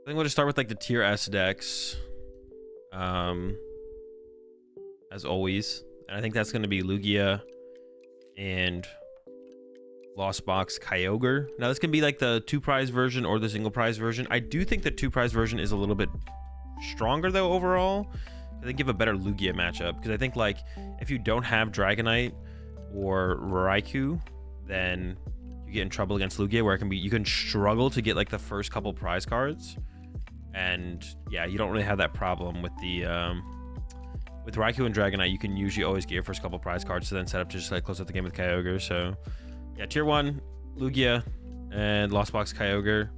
I think we'll just start with like the tier S decks. As always. And I think that's going to be Lugia and Lost Box Kyogre. Now this can be like the 2-prize version or the single prize version. I do think the 2-prize version is a little bit stronger though overall. I think give a better Lugia matchup, because I think like if you don't have Dragonite or Raikou, then you get in trouble against Lugia, where it can be, you can struggle to get like the first couple prize cards. And yeah, you don't really have that problem with the with Raikou and Dragonite. You can usually always get your first couple prize cards to then set up to just like close out the game with Kyogre. So yeah, tier 1 Lugia and Lost Box Kyogre.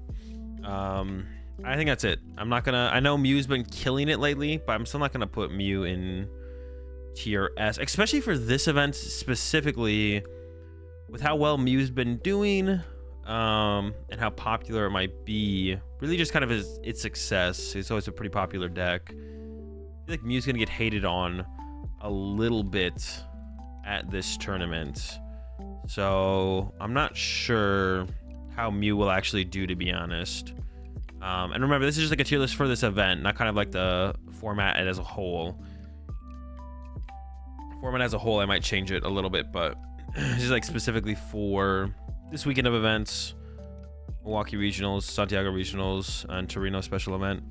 I think that's it. I'm not gonna, I know Mew's been killing it lately, but I'm still not gonna put Mew in tier S, especially for this event specifically, with how well Mew's been doing, and how popular it might be. Really just kind of its success. It's always a pretty popular deck. I feel like Mew's gonna get hated on a little bit at this tournament. So I'm not sure how Mew will actually do, to be honest. And remember, this is just like a tier list for this event, not kind of like the format as a whole. Format as a whole, I might change it a little bit, but this is like specifically for this weekend of events: Milwaukee Regionals, Santiago Regionals, and Torino special event.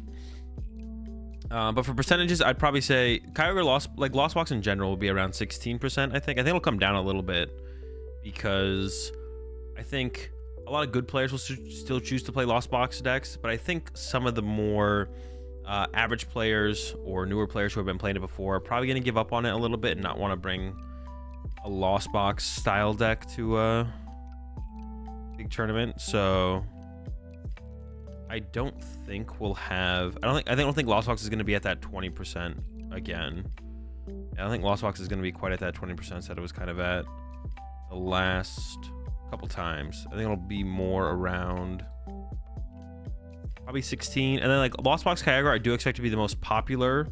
But for percentages, I'd probably say Kyogre Lost Box in general will be around 16%. I think it'll come down a little bit, because I think a lot of good players will still choose to play Lost Box decks, but I think some of the more average players or newer players who have been playing it before are probably going to give up on it a little bit and not want to bring a Lost Box style deck to a big tournament. So I don't think we'll have, I don't think Lost Box is going to be at that 20% again. I don't think Lost Box is going to be quite at that 20% that it was kind of at the last couple times. I think it'll be more around probably 16. And then like Lost Box Kyogre, I do expect to be the most popular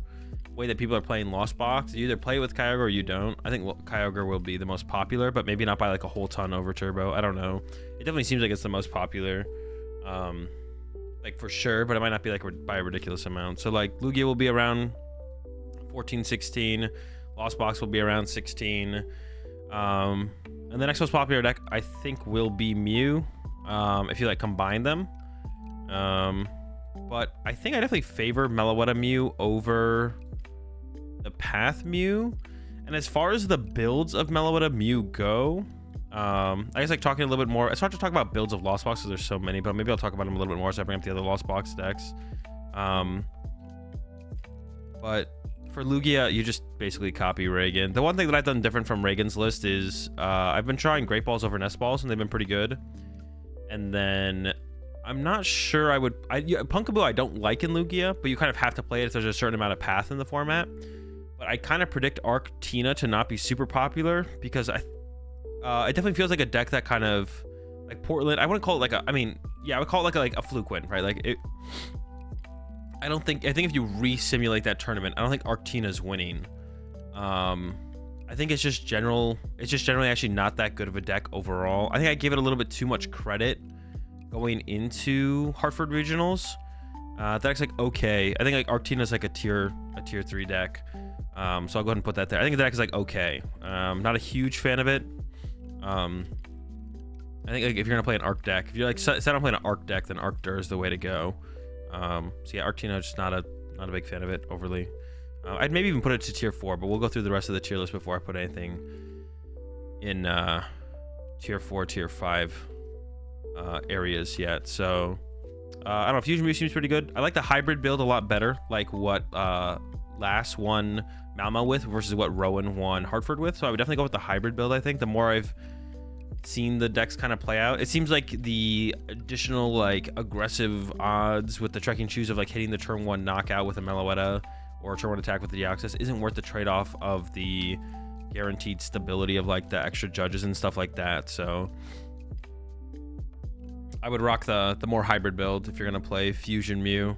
way that people are playing Lost Box. You either play with Kyogre or you don't. I think Kyogre will be the most popular, but maybe not by like a whole ton over Turbo. I don't know. It definitely seems like it's the most popular, like for sure, but it might not be like by a ridiculous amount. So like Lugia will be around 14, 16. Lost Box will be around 16. And the next most popular deck, I think, will be Mew, if you like combine them. But I think I definitely favor Meloetta Mew over the Path Mew. And as far as the builds of Meloetta Mew go, I guess like talking a little bit more, it's hard to talk about builds of Lost Box because there's so many, but maybe I'll talk about them a little bit more as I bring up the other Lost Box decks. But for Lugia, you just basically copy Reagan. The one thing that I've done different from Reagan's list is I've been trying Great Balls over Nest Balls, and they've been pretty good. And then I'm not sure Punkaboo I don't like in Lugia, but you kind of have to play it if there's a certain amount of path in the format. But I kind of predict Arctina to not be super popular, because it definitely feels like a deck that kind of like Portland. I wouldn't call it like I would call it like a fluke win, right? Like it. I think if you re-simulate that tournament, I don't think Arctina's winning. I think it's just generally actually not that good of a deck overall. I think I gave it a little bit too much credit going into Hartford Regionals. The deck's like okay. I think like Arctina's like a tier 3 deck. So I'll go ahead and put that there. I think the deck is like okay. Not a huge fan of it. I think like if you're gonna play an Arc deck, if you're like set on playing an Arc deck, then Arctur is the way to go. So yeah, Arctina, just not a big fan of it overly. I'd maybe even put it to tier 4, but we'll go through the rest of the tier list before I put anything in tier 4, tier 5 areas yet. So I don't know, Fusion Mew seems pretty good. I like the hybrid build a lot better, like what Lass won Malmo with versus what Rowan won Hartford with. So I would definitely go with the hybrid build. I think the more I've seen the decks kind of play out, it seems like the additional like aggressive odds with the trekking shoes of like hitting the turn 1 knockout with a Meloetta or turn 1 attack with the Deoxys isn't worth the trade-off of the guaranteed stability of like the extra judges and stuff like that. So I would rock the more hybrid build if you're gonna play Fusion Mew.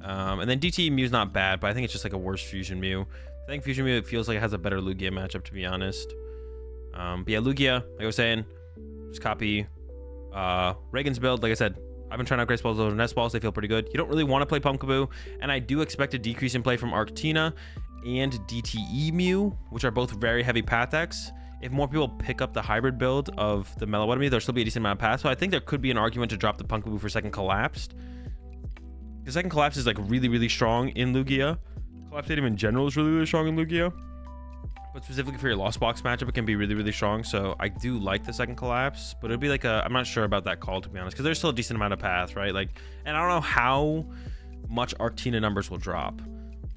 And then DT Mew's not bad, but I think it's just like a worse Fusion Mew. I think Fusion Mew, it feels like it has a better Lugia matchup, to be honest. But yeah, Lugia, like I was saying, just copy Reagan's build. Like I said, I've been trying out Great Balls over Nest Balls. They feel pretty good. You don't really want to play Pumpkaboo, and I do expect a decrease in play from Arctina and DTE Mew, which are both very heavy path decks. If more people pick up the hybrid build of the Melowotomy, there'll still be a decent amount of path. So I think there could be an argument to drop the Pumpkaboo for second Collapsed. The second Collapse is like really, really strong in Lugia. Collapse Stadium in general is really, really strong in Lugia. But specifically for your Lost Box matchup, it can be really, really strong. So I do like the second Collapse, but it'll be like a, I'm not sure about that call, to be honest, because there's still a decent amount of path, right? Like, and I don't know how much Arctina numbers will drop.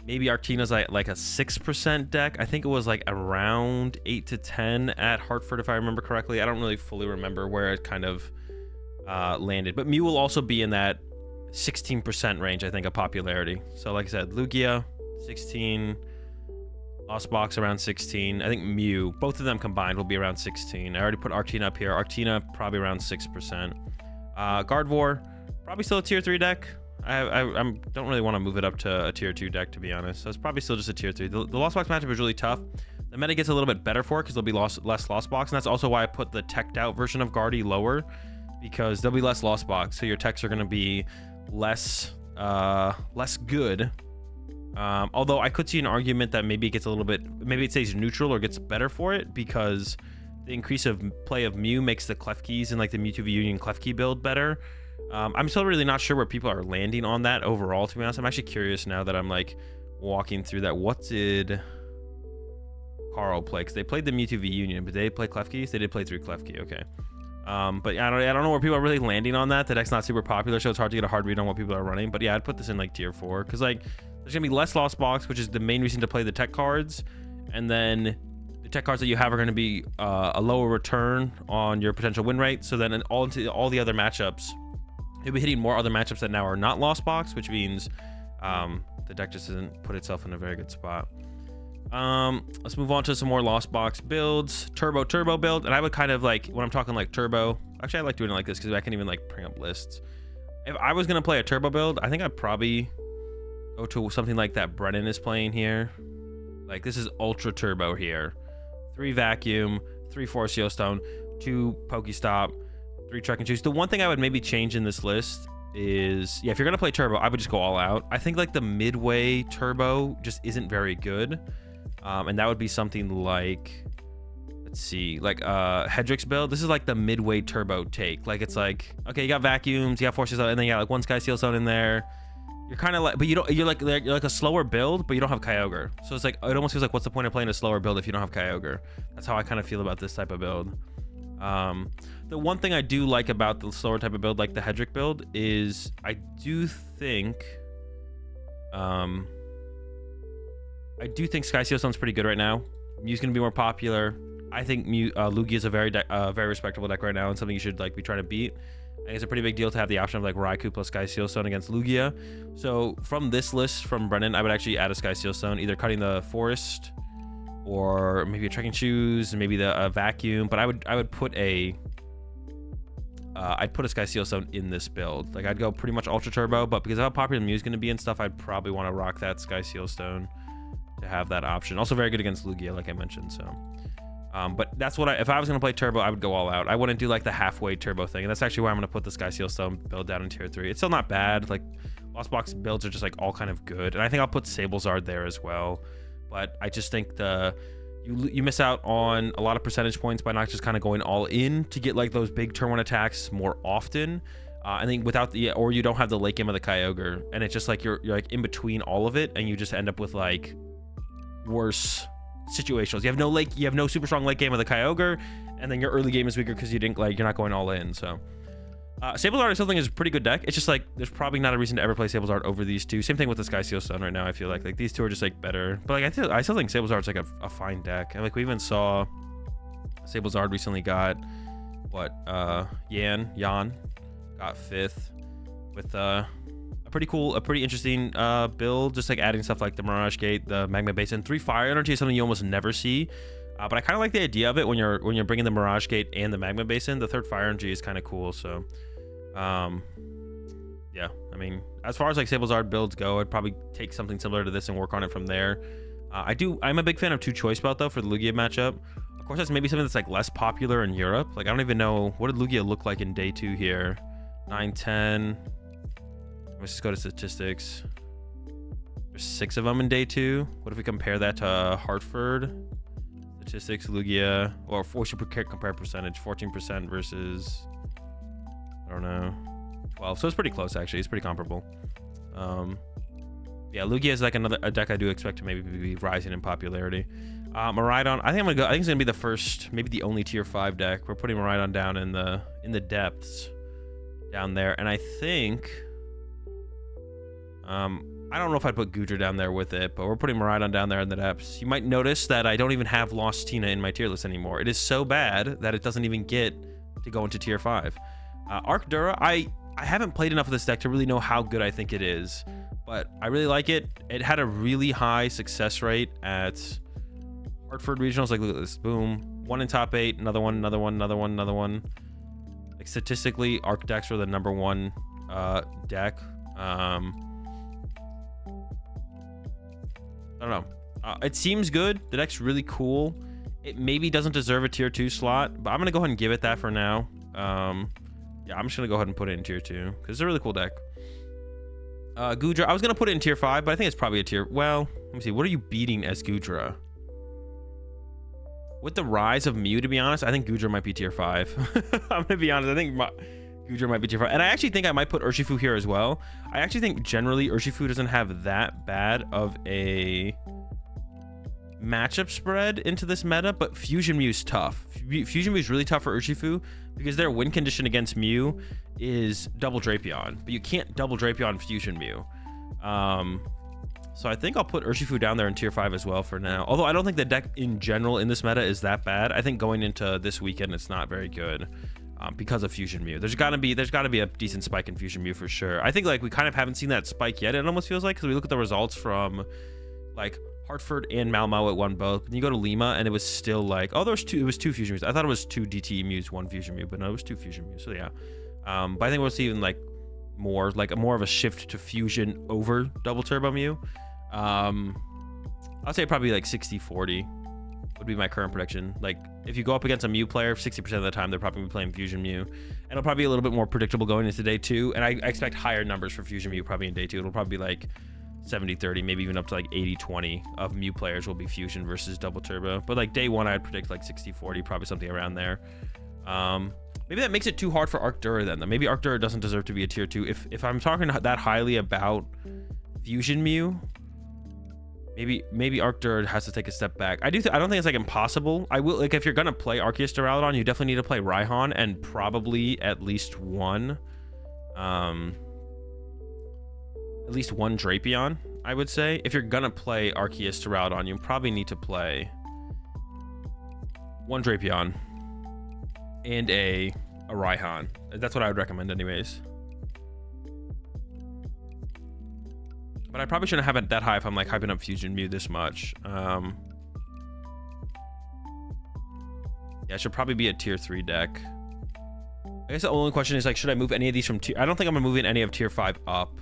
Maybe Arctina's like a 6% deck. I think it was like around 8 to 10 at Hartford, if I remember correctly. I don't really fully remember where it kind of landed. But Mew will also be in that 16% range, I think, of popularity. So like I said, Lugia, 16. Lost Box around 16. I think Mew, both of them combined, will be around 16. I already put Arctina up here. Arctina, probably around 6%. Gardevoir, probably still a tier 3 deck. I don't really want to move it up to a tier 2 deck, to be honest. So it's probably still just a tier 3. The Lost Box matchup is really tough. The meta gets a little bit better for it because there'll be less Lost Box, and that's also why I put the teched out version of Guardy lower, because there'll be less Lost Box, so your techs are going to be less good. Although I could see an argument that maybe it gets a little bit, maybe it stays neutral or gets better for it, because the increase of play of Mew makes the Klefkis and like the Mewtwo V Union Klefki build better. I'm still really not sure where people are landing on that overall, to be honest. I'm actually curious now that I'm like walking through that. What did Carl play? Because they played the Mewtwo V Union, but they play Klefkis? They did play 3 Klefki, okay. But I don't know where people are really landing on that. The deck's not super popular, so it's hard to get a hard read on what people are running. But yeah, I'd put this in like tier 4, because like there's gonna be less Lost Box, which is the main reason to play the tech cards, and then the tech cards that you have are going to be a lower return on your potential win rate. So then all the other matchups, you'll be hitting more other matchups that now are not Lost Box, which means the deck just doesn't put itself in a very good spot. Let's move on to some more Lost Box builds. Turbo build, and I would kind of like, when I'm talking like turbo, actually I like doing it like this because I can even like bring up lists. If I was gonna play a turbo build, I think I'd probably go to something like that Brennan is playing here. Like this is ultra turbo here. 3 vacuum, 3 Force Seal Stone, 2 Pokestop, 3 Trek and Choose. The one thing I would maybe change in this list is, yeah, if you're gonna play turbo, I would just go all out. I think like the midway turbo just isn't very good. And that would be something like, let's see, like Hedrick's build. This is like the midway turbo take. Like it's like, okay, you got vacuums, you got forces, and then you got like 1 Sky Seal Stone in there. You're kind of like, but you're like a slower build, but you don't have Kyogre. So it's like, it almost feels like, what's the point of playing a slower build if you don't have Kyogre? That's how I kind of feel about this type of build. The one thing I do like about the slower type of build, like the Hedrick build, is I do think Sky Seal Stone's pretty good right now. Mew's gonna be more popular. I think Lugia is a very respectable deck right now, and something you should like be trying to beat. I think it's a pretty big deal to have the option of like Raikou plus Sky Seal Stone against Lugia. So from this list from Brennan, I would actually add a Sky Seal Stone, either cutting the forest or maybe a Trek and Choose, and maybe the vacuum. But I would put a I'd put a Sky Seal Stone in this build. Like I'd go pretty much ultra turbo, but because of how popular Mew's going to be and stuff, I'd probably want to rock that Sky Seal Stone to have that option. Also very good against Lugia, like I mentioned. So but that's what if I was going to play turbo, I would go all out. I wouldn't do like the halfway turbo thing, and that's actually why I'm going to put the Sky Seal Stone build down in tier 3. It's still not bad. Like Lost Box builds are just like all kind of good, and I think I'll put Sablezard there as well. But I just think you miss out on a lot of percentage points by not just kind of going all in to get like those big turn 1 attacks more often. I think without or you don't have the late game of the Kyogre, and it's just like you're like in between all of it, and you just end up with like worse situations. You have no super strong late game of the Kyogre, and then your early game is weaker because you're not going all in. So Sablezard I still think is a pretty good deck. It's just like there's probably not a reason to ever play Sablezard over these two. Same thing with the Sky Seal Stone right now. I feel like these two are just like better, but like I still think Sablezard's like a fine deck. And like we even saw Sablezard recently got what Yan got 5th with a pretty interesting build, just like adding stuff like the Mirage Gate, the Magma Basin. 3 Fire Energy is something you almost never see, but I kind of like the idea of it when you're bringing the Mirage Gate and the Magma Basin. The 3rd Fire Energy is kind of cool. So yeah, I mean, as far as like Sablezard builds go, I'd probably take something similar to this and work on it from there. I'm a big fan of 2 Choice Belt though for the Lugia matchup. Of course, that's maybe something that's like less popular in Europe. Like I don't even know, what did Lugia look like in day 2 here. 9, 10. Let's just go to statistics. There's 6 of them in day 2. What if we compare that to Hartford? Statistics, Lugia, or we should compare percentage. 14% versus, I don't know, 12. So it's pretty close, actually. It's pretty comparable. Yeah, Lugia is like a deck I do expect to maybe be rising in popularity. Miraidon, I think it's gonna be the first, maybe the only tier 5 deck. We're putting Miraidon down in the depths down there, and I think I don't know if I'd put Goodra down there with it, but we're putting Miraidon down there in the depths. You might notice that I don't even have Lost Tina in my tier list anymore. It is so bad that it doesn't even get to go into tier 5. Arcdura, I haven't played enough of this deck to really know how good I think it is, but I really like it. It had a really high success rate at Hartford Regionals. Like, look at this. Boom. 1 in top 8. Another one, another one, another one, another one. Like, statistically, Arc decks were the #1 deck. I don't know. It seems good. The deck's really cool. It maybe doesn't deserve a tier 2 slot, but I'm going to go ahead and give it that for now. Yeah, I'm just going to go ahead and put it in tier 2 because it's a really cool deck. Goodra, I was going to put it in tier 5, but I think it's probably a tier... Well, let me see. What are you beating as Goodra? With the rise of Mew, to be honest, I think Goodra might be tier 5. I'm going to be honest. I think Goodra might be tier 5. And I actually think I might put Urshifu here as well. I actually think generally Urshifu doesn't have that bad of a matchup spread into this meta, but Fusion Mew is tough. Fusion Mew is really tough for Urshifu because their win condition against Mew is double Drapion, but you can't double Drapion Fusion Mew. So I think I'll put Urshifu down there in tier 5 as well for now. Although I don't think the deck in general in this meta is that bad. I think going into this weekend it's not very good. Because of Fusion Mew. There's got to be a decent spike in Fusion Mew for sure. I think like we kind of haven't seen that spike yet. It almost feels like, because we look at the results from like Hartford and Malmo, it won both. Then you go to Lima and it was still like, oh, it was 2 Fusion Mews. I thought it was 2 DT Mews, 1 Fusion Mew, but no, it was 2 Fusion Mews. So yeah. But I think we'll see even like more of a shift to Fusion over Double Turbo Mew. I'll say probably like 60-40 would be my current prediction. Like, if you go up against a Mew player, 60% of the time they're probably playing Fusion Mew, and it'll probably be a little bit more predictable going into day 2. And I expect higher numbers for Fusion Mew probably in day 2. It'll probably be like 70-30, maybe even up to like 80-20 of Mew players will be Fusion versus Double Turbo. But like day 1, I'd predict like 60-40, probably something around there. Maybe that makes it too hard for Arcdura then. Maybe Arcdura doesn't deserve to be a tier 2. If I'm talking that highly about Fusion Mew, maybe Arcdura has to take a step back. I don't think it's like impossible. I will, like, if you're gonna play Arceus Duraludon, you definitely need to play Raihan and probably at least one Drapion, I would say. If you're gonna play Arceus Duraludon, you probably need to play one Drapion and a Raihan. That's what I would recommend anyways. But I probably shouldn't have it that high if I'm like hyping up Fusion Mew this much. Yeah, it should probably be a tier 3 deck. I guess the only question is like, should I move any of these from tier... I don't think I'm moving any of tier 5 up.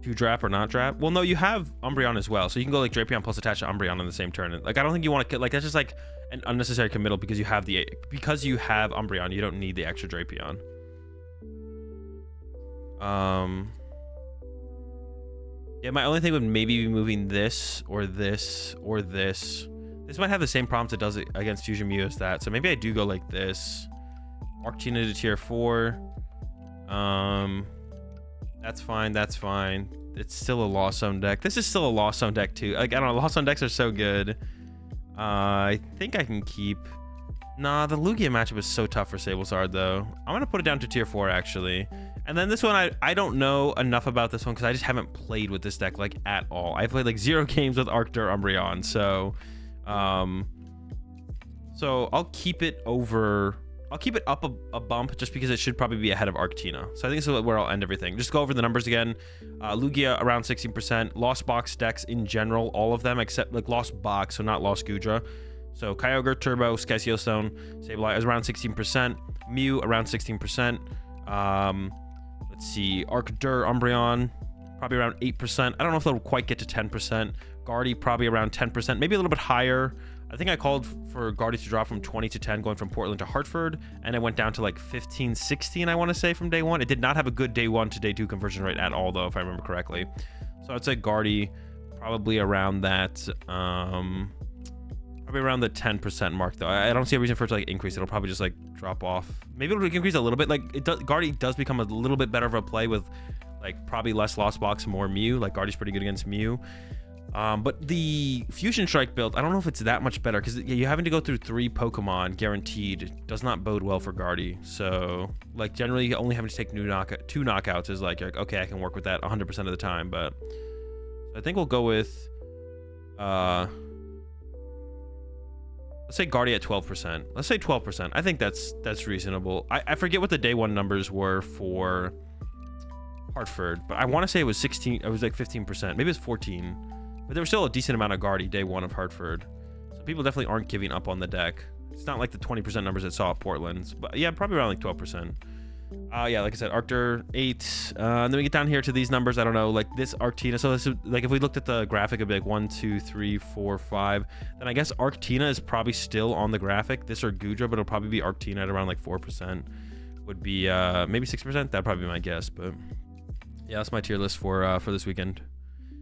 To Drap or not Drap? Well, no, you have Umbreon as well. So you can go like Drapion plus attach to Umbreon on the same turn. Like, I don't think you want to... Like, that's just like an unnecessary committal because you have Umbreon. You don't need the extra Drapion. Yeah, my only thing would maybe be moving this or this or this. This might have the same problems it does against Fusion Mew as that. So maybe I do go like this. Arctina to tier 4. That's fine. That's fine. It's still a Lost Zone deck. This is still a Lost Zone deck too. Like, I don't know. Lost Zone decks are so good. I think I can keep... Nah, the Lugia matchup is so tough for Sablezard though. I'm going to put it down to tier 4 actually. And then this one, I don't know enough about this one because I just haven't played with this deck like at all. I played like 0 games with Arcdura Umbreon, so I'll keep it up a bump just because it should probably be ahead of Arctina. So I think this is where I'll end everything. Just go over the numbers again. Lugia around 16%. Lost Box decks in general, all of them except like Lost Box, so not Lost Goodra. So Kyogre, Turbo, Skycio Stone, Sableye is around 16%. Mew around 16%. Let's see, Arcdura Umbreon, probably around 8%. I don't know if they'll quite get to 10%. Gardy, probably around 10%, maybe a little bit higher. I think I called for Guardy to drop from 20 to 10 going from Portland to Hartford, and it went down to like 15, 16, I want to say, from day one. It did not have a good day 1 to day 2 conversion rate at all, though, if I remember correctly. So I'd say Guardy probably around that, probably around the 10% mark, though. I don't see a reason for it to like increase. It'll probably just like drop off. Maybe it'll increase a little bit. Like it does, Guardy does become a little bit better of a play with like probably less Lost Box, more Mew. Like Guardy's pretty good against Mew. But the Fusion Strike build, I don't know if it's that much better, because you're having to go through 3 Pokemon guaranteed does not bode well for Guardy. So like generally only having to take 2 knockouts is like, okay, I can work with that 100% of the time. But I think we'll go with let's say Guardy at 12%. Let's say 12%. I think that's reasonable. I forget what the day 1 numbers were for Hartford, but I want to say it was 16. It was like 15%. Maybe it's 14. But there was still a decent amount of Guardy day 1 of Hartford. So people definitely aren't giving up on the deck. It's not like the 20% numbers that saw at Portland. But yeah, probably around like 12%. Yeah, like I said, Arctur 8. And then we get down here to these numbers. I don't know, like this Arctina. So this is like, if we looked at the graphic, it'd be like 1, 2, 3, 4, 5. Then I guess Arctina is probably still on the graphic. This or Goodra, but it'll probably be Arctina at around like 4%. Would be maybe 6%. That'd probably be my guess. But yeah, that's my tier list for this weekend.